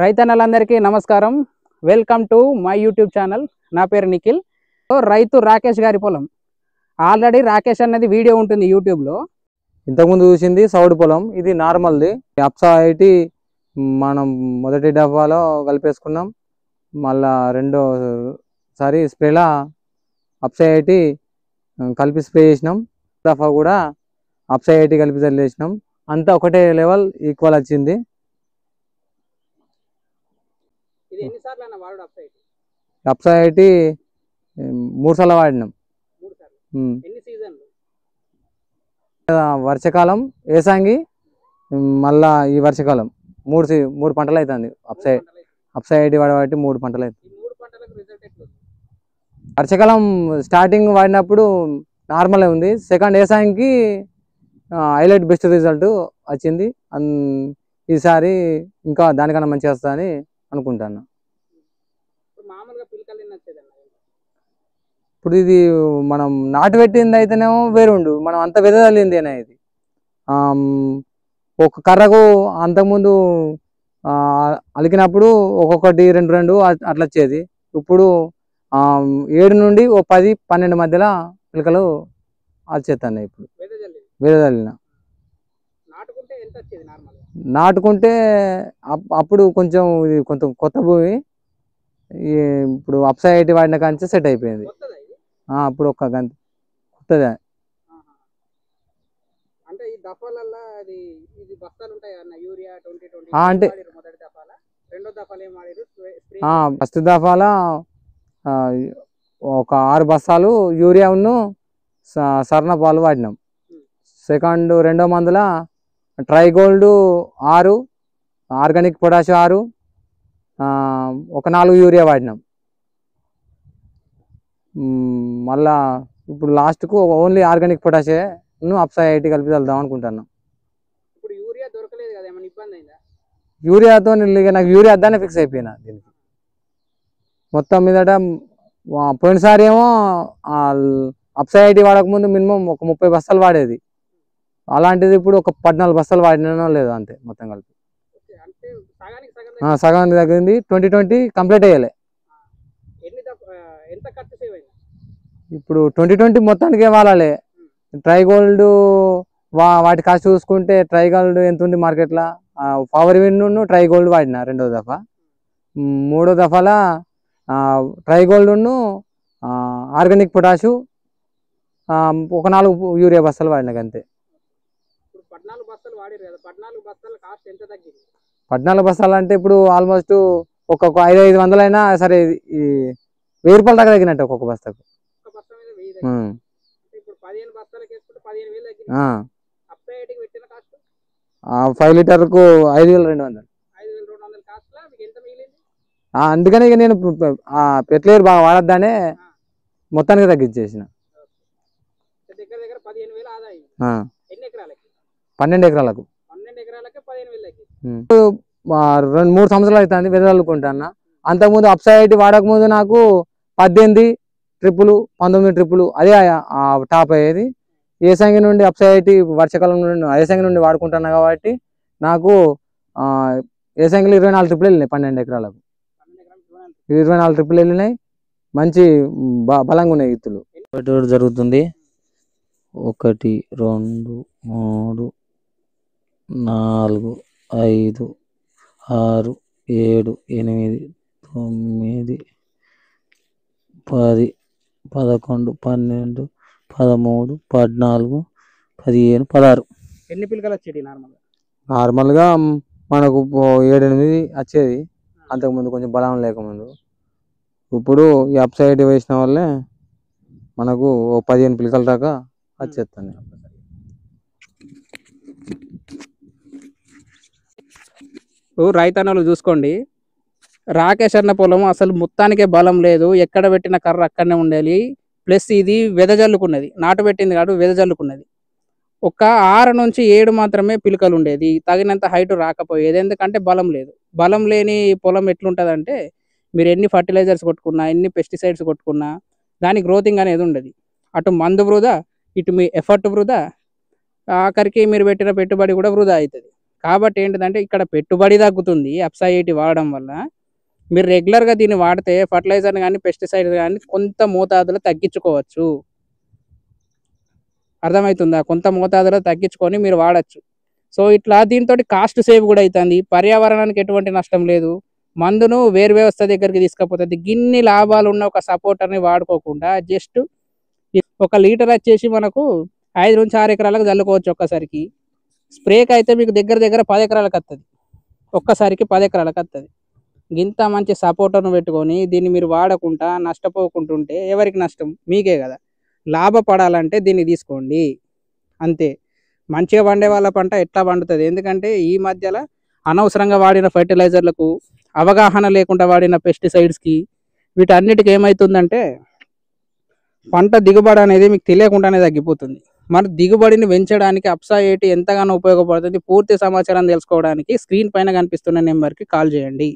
రైతన్నలందరికీ నమస్కారం. Welcome to my YouTube channel. నా పేరు నిఖిల్. రైతు రాకేష్ గారి పొలం. ఆల్రెడీ రాకేష్ అన్నది వీడియో ఉంటుంది యూట్యూబ్లో. ఇంతకుముందు చూసింది సౌడు పొలం, ఇది నార్మల్ది. అప్సా ఐటీ మనం మొదటి డబ్బాలో కలిపేసుకున్నాం. మళ్ళా రెండోసారి స్ప్రేలా అప్సా ఐటీ కలిపి స్ప్రే చేసినాం. దఫా కూడా అప్సా ఐటీ కలిపి చల్లేసినాం. అంతా ఒకటే లెవెల్ ఈక్వల్ వచ్చింది. అప్సా ఐటీ 3 సార్లు వాడినాం. వర్షాకాలం, ఏసాంగి, మళ్ళా ఈ వర్షాకాలం మూడు పంటలు అవుతుంది. అప్సా ఐటీ వాడబట్టి 3 పంటలు అవుతుంది. వర్షాకాలం స్టార్టింగ్ వాడినప్పుడు నార్మలే ఉంది. సెకండ్ ఏసాంగికి హైలైట్ బెస్ట్ రిజల్ట్ వచ్చింది. ఈసారి ఇంకా దానికన్నా మంచిగా వస్తుందని అనుకుంటాను. ఇప్పుడు ఇది మనం నాటు పెట్టింది అయితేనేమో వేరుండు, మనం అంత వెదజల్లింది అనే ఇది ఒక కర్రకు అంతకుముందు అలికినప్పుడు ఒక్కొక్కటి రెండు అట్లా వచ్చేది. ఇప్పుడు 7 నుండి 10-12 మధ్యలో పిలకలు వచ్చేస్తున్నాయి. ఇప్పుడు వెదజల్లిన నాటుకుంటే అప్పుడు కొంచెం ఇది కొంచెం కొత్త భూమి. ఇప్పుడు అప్సా ఐటీ వాడిన కానీ సెట్ అయిపోయింది. అప్పుడు ఒక్క గంట కొత్తదే. అంటే ఫస్ట్ దఫాల ఒక 6 బస్తాలు యూరియా సర్ణ పాలు వాడినాం. రెండో మందుల ట్రైగోల్డ్ 6, ఆర్గానిక్ పొటాష్ 6, ఒక 4 యూరియా వాడినాం. మళ్ళా ఇప్పుడు లాస్ట్కు ఓన్లీ ఆర్గానిక్ పొటాషే అప్సా ఐటీ కలిపి వెళ్దాం అనుకుంటున్నాం. యూరియాతో నాకు యూరియా అద్దానే ఫిక్స్ అయిపోయినా దీనికి. మొత్తం మీదట పోయినసారి ఏమో అప్సా ఐటీ వాడకముందు మినిమం ఒక 30 బస్తాలు వాడేది. అలాంటిది ఇప్పుడు ఒక 14 బస్తాలు వాడినో లేదు అంతే. మొత్తం కలిపి సగానికి తగ్గింది. 2020 కంప్లీట్ అయ్యాలి. ఇప్పుడు 2020 మొత్తానికి వాడాలి. ట్రైగోల్డ్ వాటి కాస్ట్ చూసుకుంటే ట్రైగోల్డ్ ఎంత ఉంది మార్కెట్లో, పవర్ విన్ ట్రైగోల్డ్ వాడిన రెండో దఫా. మూడో దఫాల ట్రైగోల్డ్ ఆర్గానిక్ పొటాషు ఒక 4 యూరియా బస్తాలు వాడినాక అంతే. 14 బస్తాలు అంటే ఇప్పుడు ఆల్మోస్ట్ ఒక్కొక్క 500 అయినా సరే 1000 రూపాయల దాకా తగ్గినట్టు ఒక్కొక్క బస్తాకు. 5 లీటర్కు 5200. అందుకని ఇక నేను పెట్లేరు బాగా వాడద్దానే మొత్తానికి తగ్గించేసిన. 12 ఎకరాలకు 2-3 సంవత్సరాలు అవుతుంది వెదజల్లుకుంటాను. అంతకుముందు అప్సా ఐటీ వాడకముందు నాకు 18 ట్రిప్పులు 19 ట్రిప్పులు అదే టాప్ అయ్యేది. ఏసంగి నుండి అప్సా ఐటీ వర్షాకాలం నుండి ఏసంగి నుండి వాడుకుంటున్నా కాబట్టి నాకు ఏసంగిలో 24 ట్రిప్పులు వెళ్ళినాయి. 12 ఎకరాలకు 24 ట్రిప్పులు వెళ్ళినాయి. మంచి బలంగా ఉన్నాయి ఇత్తులు. జరుగుతుంది 1 2 3 4 5 6 7 8 9 10 11 12 13 14 15 16. ఎన్ని పిలకలు వచ్చేది నార్మల్గా మనకు 7-8 వచ్చేది. అంతకుముందు కొంచెం బలం లేకముందు. ఇప్పుడు ఈ అప్సా ఐటీ వేసిన వల్లే మనకు 15 పిలకల దాకా వచ్చేస్తాయి. రైతన్నలు చూసుకోండి, రాకేష్ అన్న పొలం అసలు మొత్తానికే బలం లేదు. ఎక్కడ పెట్టిన కర్ర అక్కడనే ఉండాలి. ప్లస్ ఇది వెదజల్లుకున్నది, నాటు పెట్టింది కాదు వెదజల్లుకున్నది. ఒక 6 నుంచి 7 మాత్రమే పిలకలు ఉండేది. తగినంత హైట్ రాకపోయేది. ఎందుకంటే బలం లేదు. బలం లేని పొలం ఎట్లుంటుందంటే మీరు ఎన్ని ఫర్టిలైజర్స్ కొట్టుకున్నా, ఎన్ని పెస్టిసైడ్స్ కొట్టుకున్నా దాని గ్రోతింగ్ అనేది ఉండదు. అటు మందు వృధా, ఇటు మీ ఎఫర్ట్ వృధా, ఆఖరికి మీరు పెట్టిన పెట్టుబడి కూడా వృధా అవుతుంది. కాబట్టి ఏంటిదంటే ఇక్కడ పెట్టుబడి తగ్గుతుంది అప్సా 80 వాడడం వల్ల. మీరు రెగ్యులర్‌గా దీన్ని వాడితే ఫర్టిలైజర్‌ని గానీ, పెస్టిసైడ్స్ గానీ కొంత మోతాదులో తగ్గించుకోవచ్చు. అర్థమైతుందా? కొంత మోతాదులో తగ్గించుకొని మీరు వాడొచ్చు. సో, ఇట్లా దీనితోటి కాస్ట్ సేవ్ గూడా అయితంది. పర్యావరణానికి ఎటువంటి నష్టం లేదు. మందును వేరు వ్యవస్థ దగ్గరికి తీసుకపోతది. గిన్ని లాభాలున్న ఒక సపోర్టర్‌ని వాడుకోకుండా జస్ట్ ఒక లీటర్ వచ్చేసి మనకు 5-6 ఎకరాలకు చల్లుకోవచ్చు ఒక్కసారికి. స్ప్రేకయితే మీకు దగ్గర దగ్గర 10 ఎకరాలకత్తది. ఒక్కసారికి 10 ఎకరాలకత్తది. గింత మంచి సపోర్టర్‌ను పెట్టుకొని దీన్ని మీరు వాడకుండా నష్టపోకుంటుంటే ఎవరికి నష్టం? మీకే గదా! లాభపడాలంటే దీన్ని తీసుకోండి. అంతే. మంచిగా పండే వాళ్ళ పంట ఎట్లా పండుతది? ఎందుకంటే ఈ మధ్యల అనవసరంగా వాడిన ఫెర్టిలైజర్‌లకు, అవగాహన లేకుండా వాడిన పెస్టిసైడ్స్‌కి వీటన్నిటికి ఏమైతుందంటే పంట దిగుబడి అనేది మీకు తెలియకుండానే తగ్గిపోతుంది. మన దిగుబడిని పెంచడానికి అప్సా 80 ఎంతగానో ఉపయోగపడుతుంది. పూర్తి సమాచారం తెలుసుకోవడానికి స్క్రీన్ పైన కనిపిస్తున్న నెంబర్‌కి కాల్ చేయండి.